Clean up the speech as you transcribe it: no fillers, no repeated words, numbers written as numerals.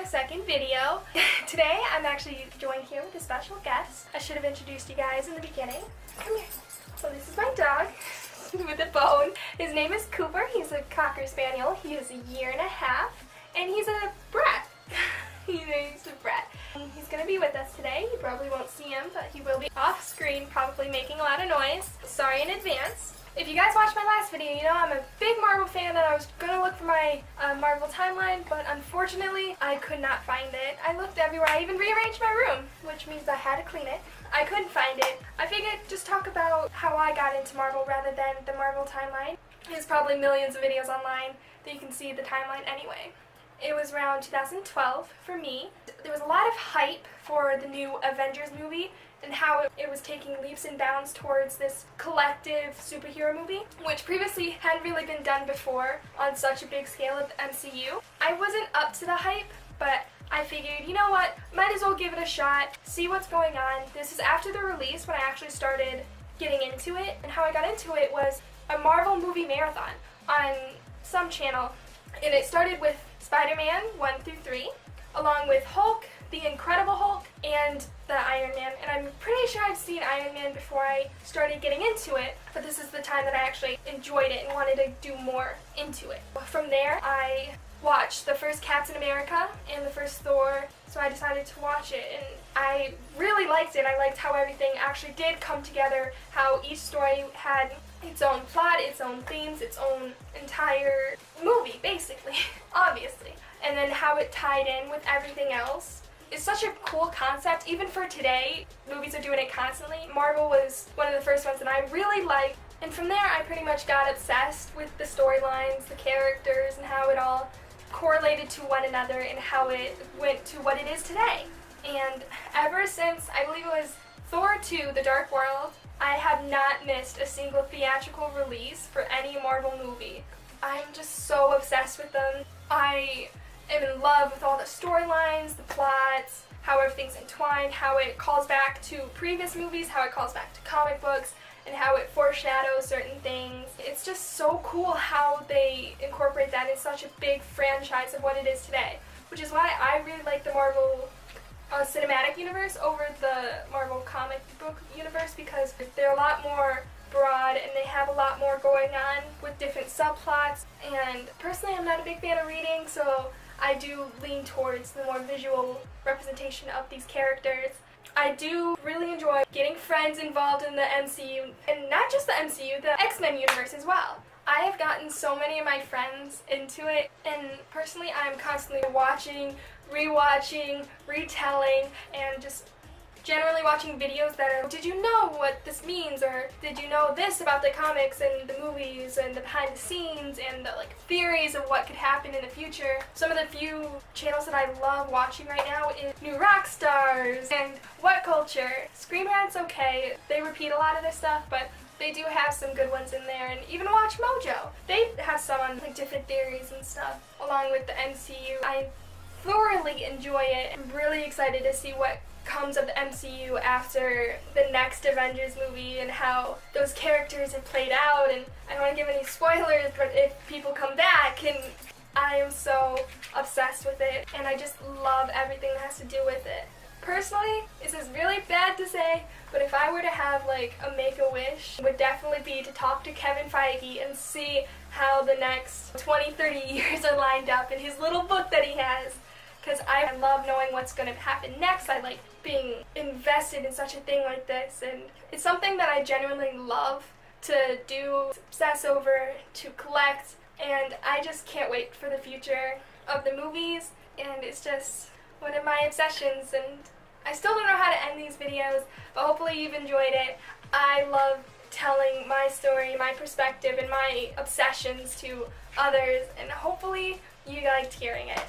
my second video. Today I'm actually joined here with a special guest. I should have introduced you guys in the beginning. Come here. So this is my dog with a bone. His name is Cooper. He's a Cocker Spaniel. He is 1.5 years and he's a brat. He's a brat. He's going to be with us today. You probably won't see him, but he will be off screen, probably making a lot of noise. Sorry in advance. If you guys watched my last video, you know I'm a big Marvel fan and I was going to look for my Marvel timeline, but unfortunately I could not find it. I looked everywhere. I even rearranged my room, which means I had to clean it. I couldn't find it. I figured just talk about how I got into Marvel rather than the Marvel timeline. There's probably millions of videos online that you can see the timeline anyway. It was around 2012 for me. There was a lot of hype for the new Avengers movie and how it was taking leaps and bounds towards this collective superhero movie, which previously hadn't really been done before on such a big scale of the MCU. I wasn't up to the hype, but I figured, you know what, might as well give it a shot, see what's going on. This is after the release when I actually started getting into it, and how I got into it was a Marvel movie marathon on some channel, and it started with Spider-Man 1 through 3, along with Hulk, the Incredible Hulk, and the Iron Man. And I'm pretty sure I've seen Iron Man before I started getting into it, but this is the time that I actually enjoyed it and wanted to do more into it. From there, I watched the first Captain America and the first Thor, so I decided to watch it, and I really liked it. I liked how everything actually did come together, how each story had its own plot, its own themes, its own entire movie, basically, obviously. And then how it tied in with everything else. It's such a cool concept. Even for today, movies are doing it constantly. Marvel was one of the first ones that I really liked. And from there, I pretty much got obsessed with the storylines, the characters, and how it all correlated to one another and how it went to what it is today. And ever since, I believe it was Thor 2, The Dark World, I have not missed a single theatrical release for any Marvel movie. I'm just so obsessed with them. I am in love with all the storylines, the plots, how everything's entwined, how it calls back to previous movies, how it calls back to comic books, and how it foreshadows certain things. It's just so cool how they incorporate that in such a big franchise of what it is today, which is why I really like the Marvel Cinematic Universe over the Marvel comic book universe, because they're a lot more broad and they have a lot more going on with different subplots. And personally, I'm not a big fan of reading, so I do lean towards the more visual representation of these characters. I do really enjoy getting friends involved in the MCU, and not just the MCU, the X-Men universe as well. I have gotten so many of my friends into it, and personally I'm constantly watching, rewatching, retelling, and just generally watching videos that are, did you know what this means, or did you know this about the comics and the movies and the behind the scenes and the theories of what could happen in the future. Some of the few channels that I love watching right now is New Rock Stars and What Culture. Screen Rant's okay, they repeat a lot of their stuff, but they do have some good ones in there, and even Watch Mojo. They have some on different theories and stuff, along with the MCU. I thoroughly enjoy it. I'm really excited to see what comes of the MCU after the next Avengers movie and how those characters have played out. And I don't want to give any spoilers, but if people come back, and I am so obsessed with it, and I just love everything that has to do with it. Personally, this is really bad to say, but if I were to have a make-a-wish, it would definitely be to talk to Kevin Feige and see how the next 20-30 years are lined up in his little book that he has. Because I love knowing what's going to happen next. I like being invested in such a thing like this, and it's something that I genuinely love to do, to obsess over, to collect, and I just can't wait for the future of the movies, and it's just one of my obsessions, and I still don't know how to end these videos, but hopefully you've enjoyed it. I love telling my story, my perspective, and my obsessions to others, and hopefully you liked hearing it.